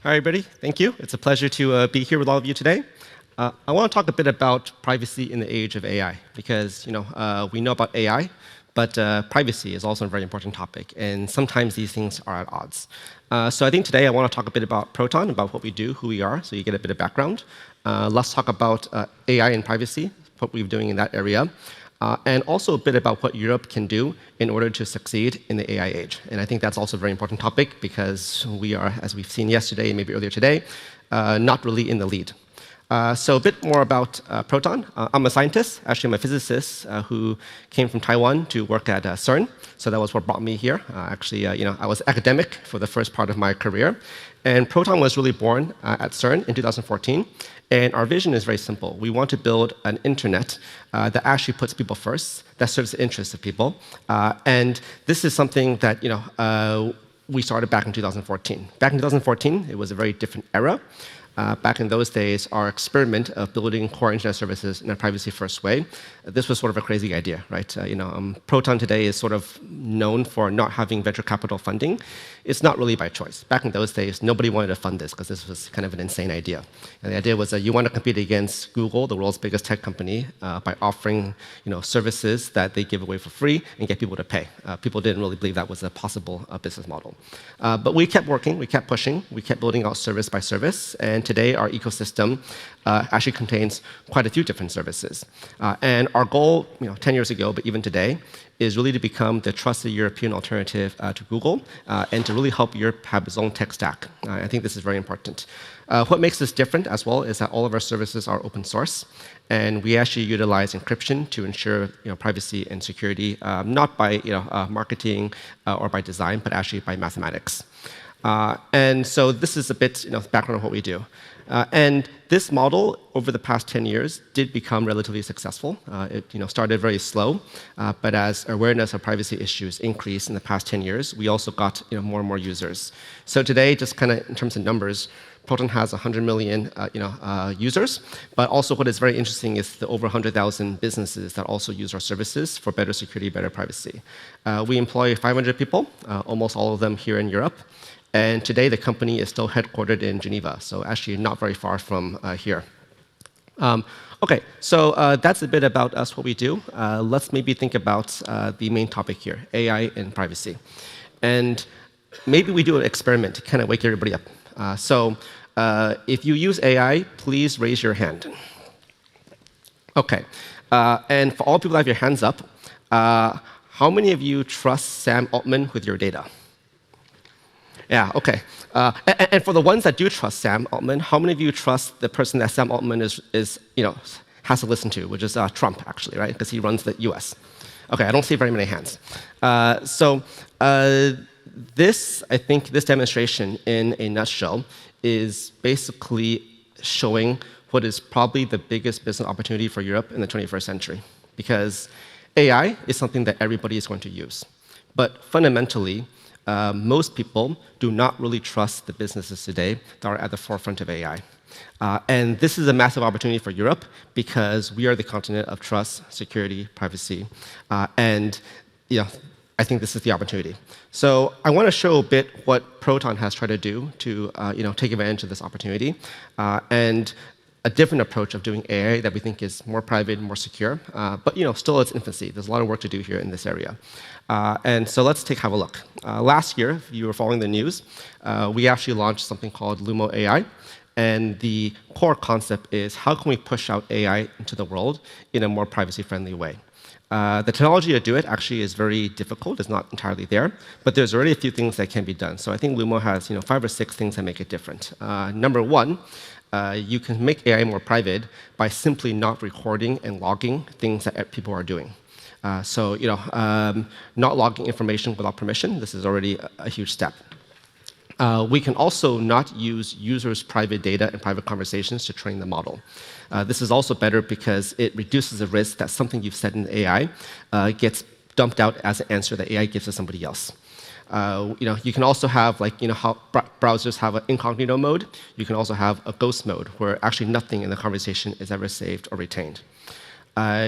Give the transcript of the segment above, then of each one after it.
Hi, everybody. Thank you. It's a pleasure to be here with all of you today. I want to talk a bit about privacy in the age of AI, because we know about AI, but privacy is also a very important topic, and sometimes these things are at odds. So I think today I want to talk a bit about Proton, about what we do, who we are, so you get a bit of background. Let's talk about AI and privacy, what we're doing in that area. And also a bit about what Europe can do in order to succeed in the AI age. And I think that's also a very important topic because we are, as we've seen yesterday, maybe earlier today, not really in the lead. So a bit more about Proton. I'm a scientist, actually I'm a physicist who came from Taiwan to work at CERN. So that was what brought me here. I was academic for the first part of my career. And Proton was really born at CERN in 2014. And our vision is very simple. We want to build an internet that actually puts people first, that serves the interests of people. And this is something that we started back in 2014. Back in 2014, it was a very different era. Back in those days, our experiment of building core internet services in a privacy-first way, this was sort of a crazy idea, right? Proton today is sort of known for not having venture capital funding. It's not really by choice. Back in those days, nobody wanted to fund this because this was kind of an insane idea. And the idea was that you want to compete against Google, the world's biggest tech company, by offering services that they give away for free and get people to pay. People didn't really believe that was a possible business model. But we kept working, we kept pushing, we kept building out service by service, and today our ecosystem actually contains quite a few different services. And our goal, 10 years ago, but even today, is really to become the trusted European alternative to Google and to really help Europe have its own tech stack. I think this is very important. What makes this different as well is that all of our services are open source, and we actually utilize encryption to ensure privacy and security, not by marketing or by design, but actually by mathematics. And so this is a bit background of what we do. And this model, over the past 10 years, did become relatively successful. It started very slow, but as awareness of privacy issues increased in the past 10 years, we also got more and more users. So today, just kind of in terms of numbers, Proton has 100 million users, but also what is very interesting is the over 100,000 businesses that also use our services for better security, better privacy. We employ 500 people, almost all of them here in Europe. And today, the company is still headquartered in Geneva, so actually not very far from here. OK, so that's a bit about us, what we do. Let's maybe think about the main topic here, AI and privacy. And maybe we do an experiment to kind of wake everybody up. If you use AI, please raise your hand. OK, and for all people that have your hands up, how many of you trust Sam Altman with your data? Yeah, OK. And for the ones that do trust Sam Altman, how many of you trust the person that Sam Altman has to listen to, which is Trump, actually, right? Because he runs the US. OK, I don't see very many hands. I think this demonstration in a nutshell is basically showing what is probably the biggest business opportunity for Europe in the 21st century. Because AI is something that everybody is going to use. But fundamentally, most people do not really trust the businesses today that are at the forefront of AI. And this is a massive opportunity for Europe because we are the continent of trust, security, privacy. And I think this is the opportunity. So I want to show a bit what Proton has tried to do to take advantage of this opportunity. And a different approach of doing AI that we think is more private and more secure, but still its infancy. There's a lot of work to do here in this area. And so let's have a look. Last year, if you were following the news, we actually launched something called Lumo AI. And the core concept is how can we push out AI into the world in a more privacy-friendly way? The technology to do it actually is very difficult. It's not entirely there. But there's already a few things that can be done. So I think Lumo has 5 or 6 things that make it different. Number one, you can make AI more private by simply not recording and logging things that people are doing. Not logging information without permission, this is already a huge step. We can also not use users' private data and private conversations to train the model. This is also better because it reduces the risk that something you've said in the AI gets dumped out as an answer that AI gives to somebody else. You can also have, how browsers have an incognito mode, you can also have a ghost mode, where actually nothing in the conversation is ever saved or retained.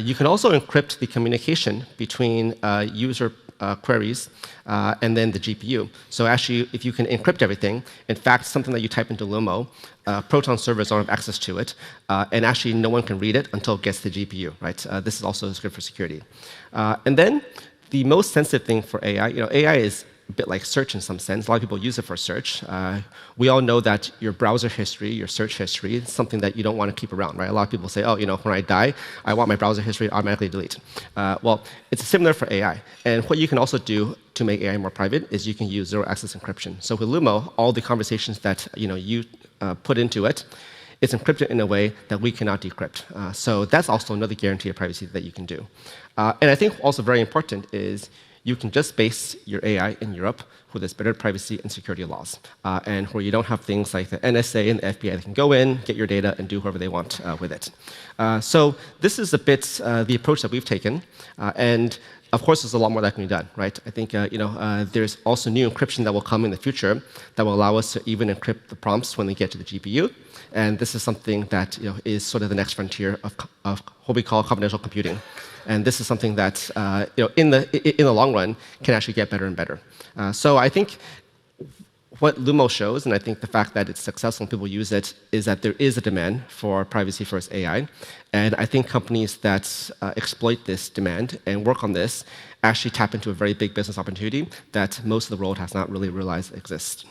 You can also encrypt the communication between user queries, and then the GPU. So actually, if you can encrypt everything, in fact, something that you type into Lumo, Proton servers don't have access to it, and actually no one can read it until it gets to the GPU, right? This is also good for security. And then the most sensitive thing for AI, AI is a bit like search in some sense. A lot of people use it for search. We all know that your browser history, your search history, is something that you don't want to keep around, right? A lot of people say, oh, when I die, I want my browser history automatically delete. Well, it's similar for AI. And what you can also do to make AI more private is you can use zero-access encryption. So with Lumo, all the conversations that you put into it, it's encrypted in a way that we cannot decrypt. So that's also another guarantee of privacy that you can do. And I think also very important is you can just base your AI in Europe where there's better privacy and security laws, and where you don't have things like the NSA and the FBI that can go in, get your data, and do whatever they want with it. So this is a bit the approach that we've taken, and of course, there's a lot more that can be done, right? I think there's also new encryption that will come in the future that will allow us to even encrypt the prompts when they get to the GPU, and this is something that is sort of the next frontier of what we call confidential computing. And this is something that, in the long run, can actually get better and better. So I think what Lumo shows, and I think the fact that it's successful and people use it, is that there is a demand for privacy-first AI. And I think companies that exploit this demand and work on this actually tap into a very big business opportunity that most of the world has not really realized exists.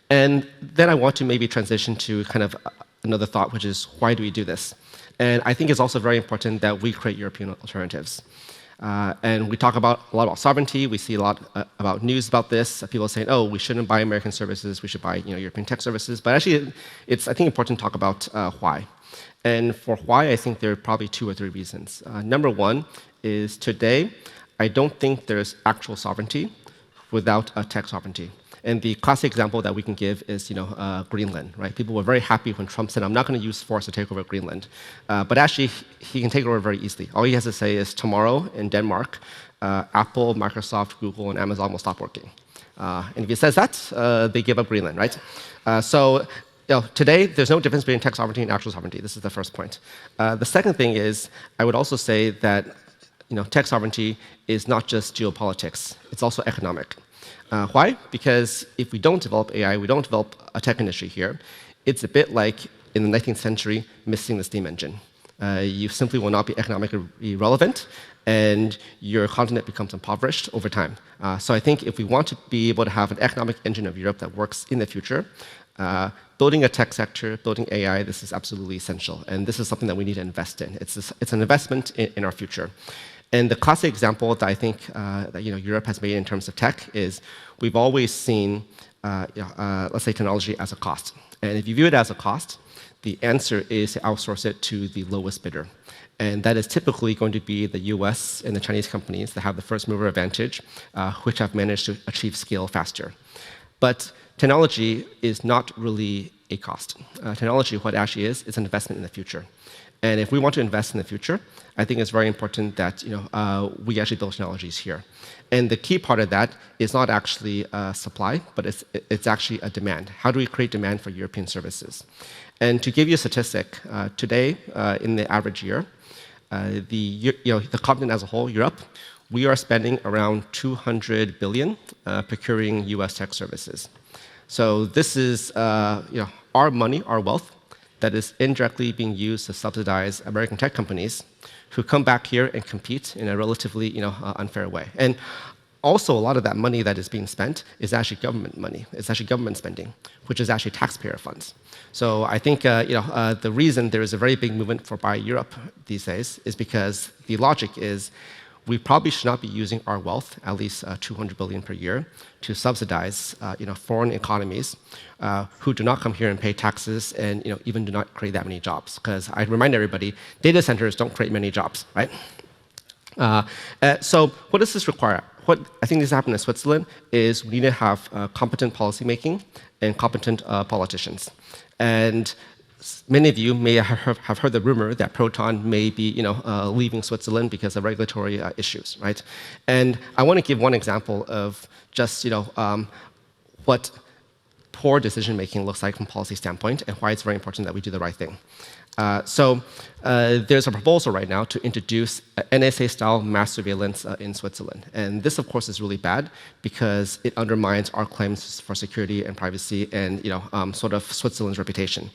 And then I want to maybe transition to kind of another thought, which is, why do we do this? And I think it's also very important that we create European alternatives. And we talk a lot about sovereignty. We see a lot about news about this. People saying, oh, we shouldn't buy American services. We should buy European tech services. But actually, it's, I think, important to talk about why. And for why, I think there are probably 2 or 3 reasons. Number one is today, I don't think there's actual sovereignty without a tech sovereignty. And the classic example that we can give is, Greenland, right? People were very happy when Trump said, I'm not going to use force to take over Greenland. But actually, he can take it over very easily. All he has to say is, tomorrow in Denmark, Apple, Microsoft, Google, and Amazon will stop working. And if he says that, they give up Greenland, right? So today, there's no difference between tech sovereignty and actual sovereignty. This is the first point. The second thing is, I would also say that tech sovereignty is not just geopolitics. It's also economic. Why? Because if we don't develop AI, we don't develop a tech industry here, it's a bit like in the 19th century missing the steam engine. You simply will not be economically relevant, and your continent becomes impoverished over time. So I think if we want to be able to have an economic engine of Europe that works in the future, building a tech sector, building AI, this is absolutely essential. And this is something that we need to invest in. It's an investment in our future. And the classic example that I think that Europe has made in terms of tech is we've always seen, let's say, technology as a cost. And if you view it as a cost, the answer is to outsource it to the lowest bidder. And that is typically going to be the US and the Chinese companies that have the first mover advantage, which have managed to achieve scale faster. But technology is not really a cost. Technology, what it actually is an investment in the future. And if we want to invest in the future, I think it's very important that we actually build technologies here. And the key part of that is not actually supply, but it's actually a demand. How do we create demand for European services? And to give you a statistic, today, in the average year, the continent as a whole, Europe, we are spending around $200 billion procuring US tech services. So this is our money, our wealth, that is indirectly being used to subsidize American tech companies who come back here and compete in a relatively unfair way. And also, a lot of that money that is being spent is actually government money. It's actually government spending, which is actually taxpayer funds. So I think the reason there is a very big movement for Buy Europe these days is because the logic is we probably should not be using our wealth, at least $200 billion per year, to subsidize foreign economies who do not come here and pay taxes and even do not create that many jobs. Because I remind everybody, data centers don't create many jobs, right? So what does this require? What I think needs to happen in Switzerland is we need to have competent policymaking and competent politicians. And many of you may have heard the rumor that Proton may be leaving Switzerland because of regulatory issues, right? And I want to give one example of just what poor decision-making looks like from a policy standpoint and why it's very important that we do the right thing. There's a proposal right now to introduce NSA-style mass surveillance in Switzerland. And this, of course, is really bad because it undermines our claims for security and privacy and sort of Switzerland's reputation.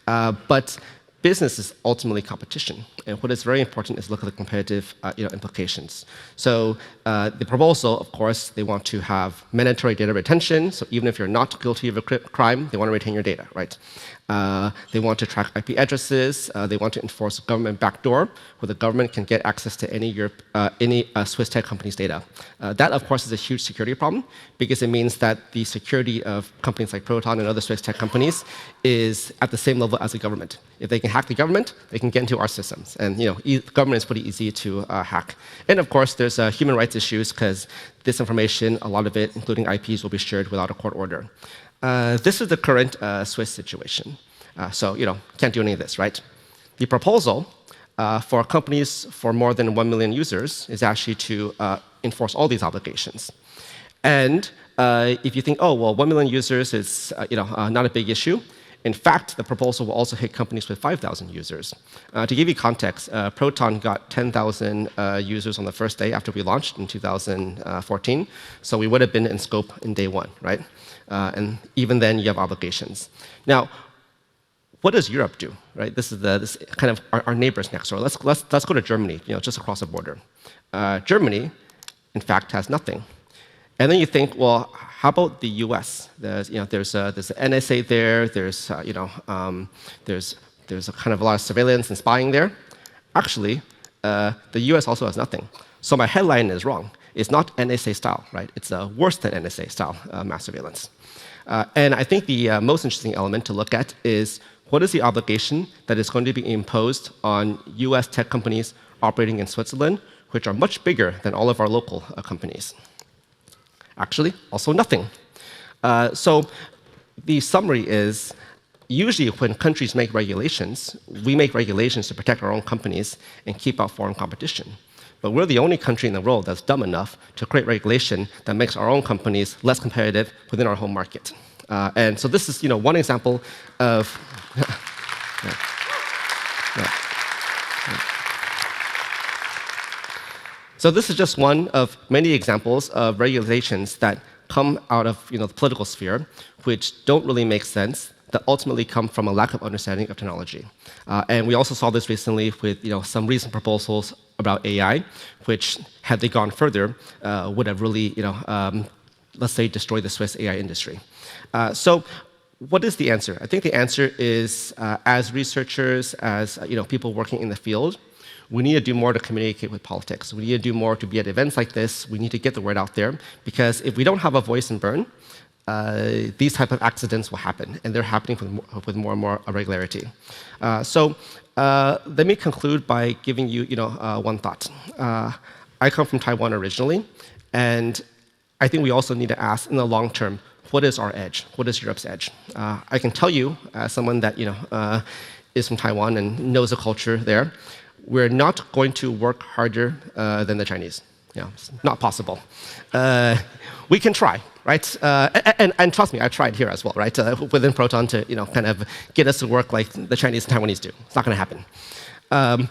But business is ultimately competition. And what is very important is look at the competitive implications. So the proposal, of course, they want to have mandatory data retention. So even if you're not guilty of a crime, they want to retain your data, right? They want to track IP addresses. They want to enforce a government backdoor where the government can get access to any Swiss tech company's data. That, of course, is a huge security problem because it means that the security of companies like Proton and other Swiss tech companies is at the same level as the government. If they can hack the government, they can get into our systems. And government is pretty easy to hack. And of course, there's human rights issues because this information, a lot of it, including IPs, will be shared without a court order. This is the current Swiss situation. So, can't do any of this, right? The proposal for companies for more than 1 million users is actually to enforce all these obligations. And if you think, oh, well, 1 million users is not a big issue, in fact, the proposal will also hit companies with 5,000 users. To give you context, Proton got 10,000 users on the first day after we launched in 2014. So we would have been in scope in day one, right? And even then, you have obligations. Now, what does Europe do, right? This is kind of our neighbors next door. Let's go to Germany, just across the border. Germany, in fact, has nothing. And then you think, well, how about the U.S.? There's the NSA there. There's a kind of a lot of surveillance and spying there. Actually, the U.S. also has nothing. So my headline is wrong. It's not NSA style, right? It's worse than NSA style mass surveillance. And I think the most interesting element to look at is what is the obligation that is going to be imposed on U.S. tech companies operating in Switzerland, which are much bigger than all of our local companies. Actually, also nothing. So the summary is, usually when countries make regulations, we make regulations to protect our own companies and keep out foreign competition. But we're the only country in the world that's dumb enough to create regulation that makes our own companies less competitive within our home market. And so this is one example of... So this is just one of many examples of regulations that come out of the political sphere, which don't really make sense, that ultimately come from a lack of understanding of technology. And we also saw this recently with some recent proposals about AI, which, had they gone further, would have really, let's say, destroyed the Swiss AI industry. So what is the answer? I think the answer is, as researchers, as people working in the field, we need to do more to communicate with politics. We need to do more to be at events like this. We need to get the word out there, because if we don't have a voice in Bern, these type of accidents will happen, and they're happening with more and more regularity. So let me conclude by giving you, one thought. I come from Taiwan originally, and I think we also need to ask, in the long term, what is our edge? What is Europe's edge? I can tell you, as someone that is from Taiwan and knows the culture there, we're not going to work harder than the Chinese. It's not possible. We can try, right? And trust me, I tried here as well, right? Within Proton to kind of get us to work like the Chinese and Taiwanese do. It's not going to happen.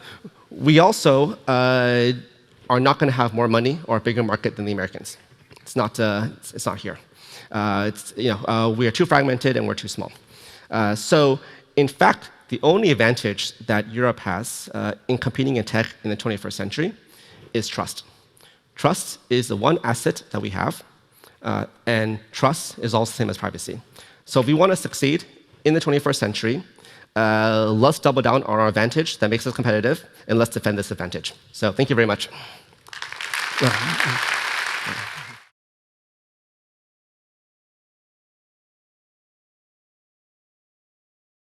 We also are not going to have more money or a bigger market than the Americans. It's not here. We are too fragmented and we're too small. So in fact, the only advantage that Europe has in competing in tech in the 21st century is trust. Trust is the one asset that we have, and trust is also the same as privacy. So if we want to succeed in the 21st century, let's double down on our advantage that makes us competitive, and let's defend this advantage. So thank you very much.